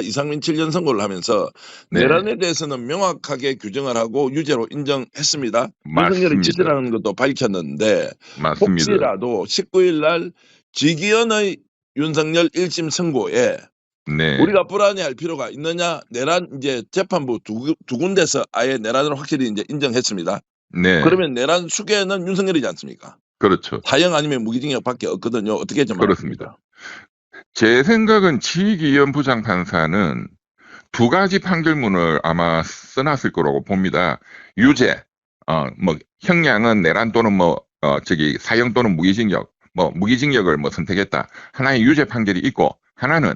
이상민 7년 선고를 하면서 네. 내란에 대해서는 명확하게 규정을 하고 유죄로 인정했습니다. 윤석열의 맞습니다. 지시라는 것도 밝혔는데 맞습니다. 혹시라도 19일 날 지기현의 윤석열 1심 선고에 네. 우리가 불안해할 필요가 있느냐? 내란 이제 재판부 두 군데서 아예 내란을 확실히 이제 인정했습니다. 네. 그러면 내란 수괴는 윤석열이지 않습니까? 그렇죠. 사형 아니면 무기징역밖에 없거든요. 어떻게 좀 그렇습니다. 말씀하십니까? 제 생각은 지기현 부장판사는 두 가지 판결문을 아마 써놨을 거라고 봅니다. 유죄, 뭐 형량은 내란 또는 사형 또는 무기징역, 무기징역을 선택했다. 하나의 유죄 판결이 있고 하나는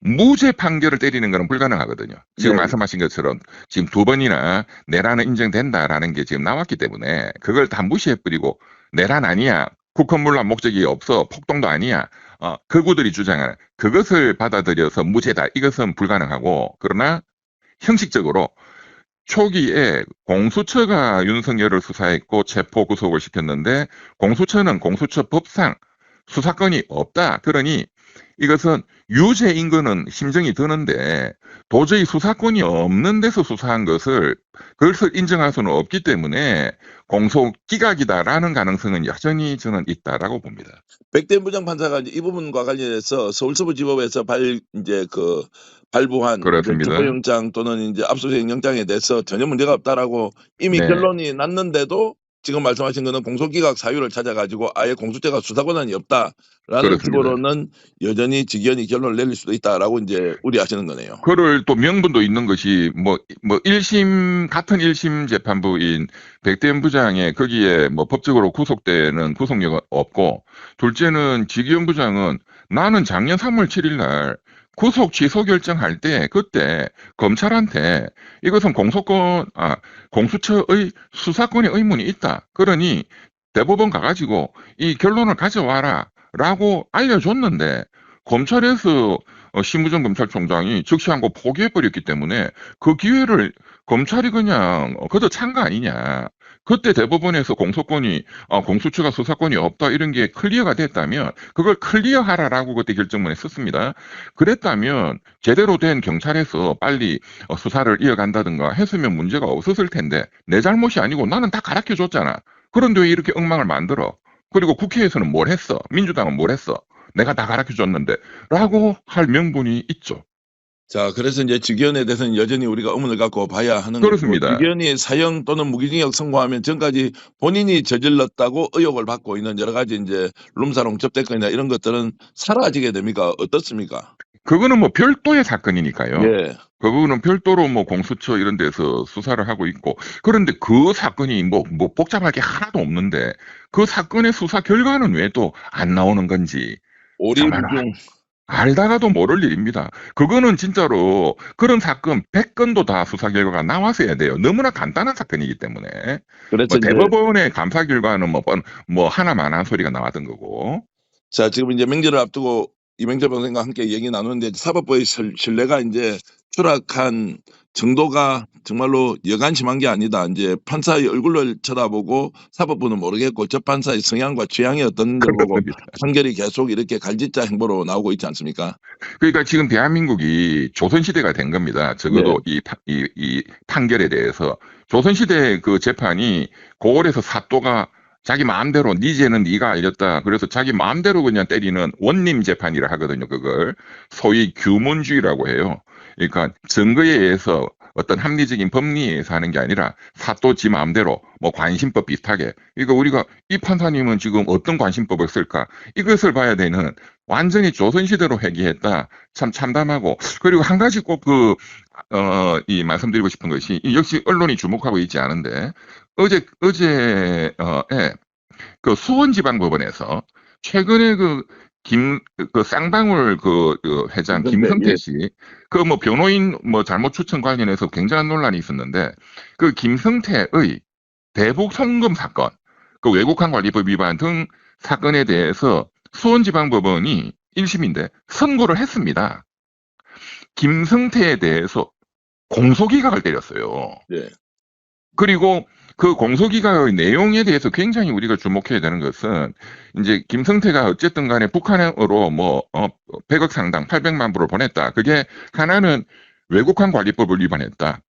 무죄 판결을 때리는 것은 불가능하거든요. 지금 네. 말씀하신 것처럼 지금 두 번이나 내란은 인정된다라는 게 지금 나왔기 때문에 그걸 다 무시해버리고 내란 아니야. 국헌문란 목적이 없어. 폭동도 아니야. 극우들이 주장하는 그것을 받아들여서 무죄다. 이것은 불가능하고 그러나 형식적으로 초기에 공수처가 윤석열을 수사했고 체포 구속을 시켰는데 공수처는 공수처 법상 수사권이 없다. 그러니 이것은 유죄인 거는 심정이 드는데 도저히 수사권이 없는 데서 수사한 그것을 인정할 수는 없기 때문에 공소 기각이다라는 가능성은 여전히 저는 있다라고 봅니다. 백대현 부장판사가 이제 이 부분과 관련해서 서울서부지법에서 발부한 이제 그렇습니다. 체포영장 또는 이제 압수수색 영장에 대해서 전혀 문제가 없다라고 이미 네. 결론이 났는데도 지금 말씀하신 거는 공소기각 사유를 찾아가지고 아예 공수처가 수사 권한이 없다라는 그렇습니다. 식으로는 여전히 지기현이 결론을 내릴 수도 있다라고 이제 우려하시는 거네요. 그럴 또 명분도 있는 것이 같은 1심 재판부인 백대현 부장의 거기에 법적으로 구속되는 구속력은 없고, 둘째는 지기현 부장은 나는 작년 3월 7일 날 구속 취소 결정할 때 그때 검찰한테 이것은 공수처의 수사권의 의문이 있다. 그러니 대법원 가가지고 이 결론을 가져와라 라고 알려줬는데 검찰에서 심우정 검찰총장이 즉시한고 포기해버렸기 때문에 그 기회를 검찰이 그냥 그저 찬 거 아니냐. 그때 대법원에서 공수처가 수사권이 없다 이런 게 클리어가 됐다면 그걸 클리어하라라고 그때 결정문에 썼습니다. 그랬다면 제대로 된 경찰에서 빨리 수사를 이어간다든가 했으면 문제가 없었을 텐데 내 잘못이 아니고 나는 다 가르쳐줬잖아. 그런데 왜 이렇게 엉망을 만들어? 그리고 국회에서는 뭘 했어? 민주당은 뭘 했어? 내가 다 가르쳐줬는데 라고 할 명분이 있죠. 자, 그래서 이제 지기현에 대해서는 여전히 우리가 의문을 갖고 봐야 하는 거고, 그렇습니다. 지기현이 사형 또는 무기징역 선고하면 전까지 본인이 저질렀다고 의혹을 받고 있는 여러 가지 이제 룸사롱 접대건이나 이런 것들은 사라지게 됩니까? 어떻습니까? 그거는 별도의 사건이니까요. 예. 그거는 별도로 공수처 이런 데서 수사를 하고 있고, 그런데 그 사건이 복잡할 게 하나도 없는데 그 사건의 수사 결과는 왜 또 안 나오는 건지 정말 오리무중. 알다가도 모를 일입니다. 그거는 진짜로 그런 사건 100건도 다 수사 결과가 나왔어야 돼요. 너무나 간단한 사건이기 때문에. 그래서 이제 대법원의 감사 결과는 하나만한 소리가 나왔던 거고. 자, 지금 이제 명절을 앞두고 이명철 변호사님과 함께 얘기 나누는데 사법부의 신뢰가 이제 추락한 정도가 정말로 여간심한 게 아니다. 이제 판사의 얼굴을 쳐다보고 사법부는 모르겠고 저 판사의 성향과 취향이 어떤지 보고 그렇습니다. 판결이 계속 이렇게 갈짓자 행보로 나오고 있지 않습니까? 그러니까 지금 대한민국이 조선시대가 된 겁니다. 적어도 이 판결에 대해서. 조선시대 그 재판이 고을에서 사또가 자기 마음대로 네 죄는 네가 알렸다. 그래서 자기 마음대로 그냥 때리는 원님 재판이라 하거든요. 그걸 소위 규문주의라고 해요. 그러니까 증거에 의해서 어떤 합리적인 법리에 의해서 하는 게 아니라 사또 지 마음대로 관심법 비슷하게. 그러니까 우리가 이 판사님은 지금 어떤 관심법을 쓸까? 이것을 봐야 되는 완전히 조선시대로 회귀했다. 참 참담하고. 그리고 한 가지 꼭 말씀드리고 싶은 것이 역시 언론이 주목하고 있지 않은데 어제 그 수원지방법원에서 최근에 쌍방울 회장 김성태 씨, 변호인 잘못 추천 관련해서 굉장한 논란이 있었는데, 그 김성태의 대북 송금 사건, 그 외국환 관리법 위반 등 사건에 대해서 수원지방법원이 1심인데 선고를 했습니다. 김성태에 대해서 공소기각을 때렸어요. 예. 그리고 그 공소기각의 내용에 대해서 굉장히 우리가 주목해야 되는 것은 이제 김성태가 어쨌든 간에 북한으로 100억 상당 800만 불을 보냈다. 그게 하나는 외국환 관리법을 위반했다.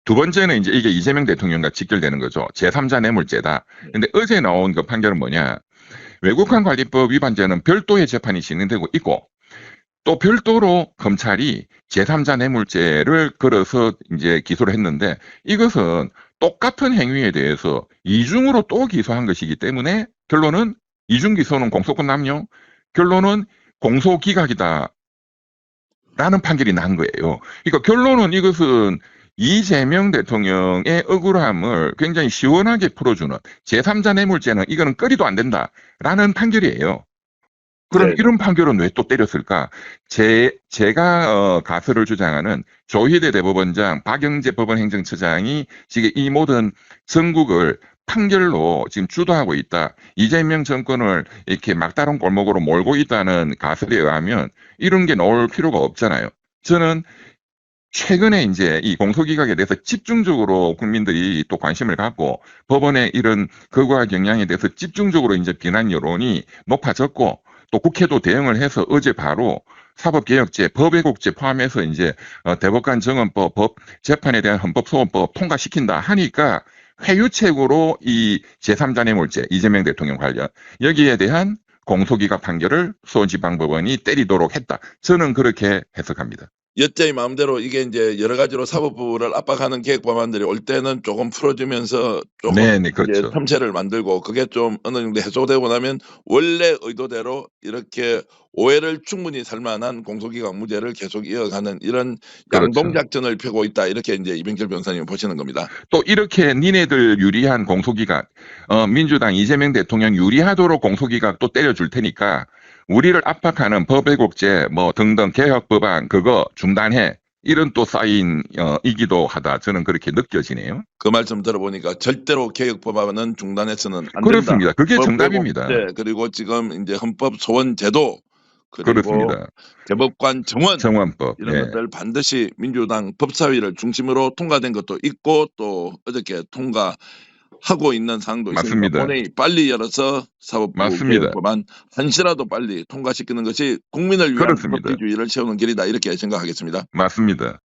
두 번째는 이제 이게 이재명 대통령과 직결되는 거죠. 제3자 뇌물죄다. 근데 어제 나온 그 판결은 뭐냐? 외국환 관리법 위반죄는 별도의 재판이 진행되고 있고 또 별도로 검찰이 제3자 뇌물죄를 걸어서 이제 기소를 했는데 이것은 똑같은 행위에 대해서 이중으로 또 기소한 것이기 때문에 결론은 이중 기소는 공소권 남용, 결론은 공소기각이다. 라는 판결이 난 거예요. 그러니까 결론은 이것은 이재명 대통령의 억울함을 굉장히 시원하게 풀어주는 제3자 뇌물죄는 이거는 꺼리도 안 된다라는 판결이에요. 그럼 네. 이런 판결은 왜 또 때렸을까? 제가 가설을 주장하는 조희대 대법원장, 박영재 법원행정처장이 지금 이 모든 전국을 판결로 지금 주도하고 있다. 이재명 정권을 이렇게 막다른 골목으로 몰고 있다는 가설에 의하면 이런 게 나올 필요가 없잖아요. 저는 최근에 이제 이 공소기각에 대해서 집중적으로 국민들이 또 관심을 갖고 법원의 이런 거부와 경향에 대해서 집중적으로 이제 비난 여론이 높아졌고 또 국회도 대응을 해서 어제 바로 사법개혁제, 법외국제 포함해서 이제 대법관 정헌법, 법 재판에 대한 헌법소원법 통과시킨다 하니까 회유책으로 이 제3자 뇌물죄, 이재명 대통령 관련 여기에 대한 공소기각 판결을 수원지방법원이 때리도록 했다. 저는 그렇게 해석합니다. 여자의 마음대로 이게 이제 여러 가지로 사법부를 압박하는 개혁 법안들이 올 때는 조금 풀어주면서 조금 네네, 이제 그렇죠. 틈새를 만들고 그게 좀 어느 정도 해소되고 나면 원래 의도대로 이렇게 오해를 충분히 살 만한 공소기각 무죄를 계속 이어가는 이런 그렇죠. 양동작전을 펴고 있다. 이렇게 이제 이병철 변호사님 보시는 겁니다. 또 이렇게 니네들 유리한 공소기각, 민주당 이재명 대통령 유리하도록 공소기각 또 때려줄 테니까 우리를 압박하는 법외국제 등등 개혁 법안 그거 중단해. 이런 또 사인이기도 하다. 저는 그렇게 느껴지네요. 그 말씀 들어보니까 절대로 개혁 법안은 중단해서는 안 된다. 그렇습니다. 그게 정답입니다. 법외국제, 그리고 지금 이제 헌법 소원 제도 그리고 그렇습니다. 대법관 정원 정원법. 이런 예. 것들 반드시 민주당 법사위를 중심으로 통과된 것도 있고 또 어저께 통과하고 있는 사항도 있으니까 맞습니다. 본회의 빨리 열어서 사법부 맞습니다. 개혁 법안 한시라도 빨리 통과시키는 것이 국민을 위한 그렇습니다. 법치주의를 세우는 길이다 이렇게 생각하겠습니다. 맞습니다.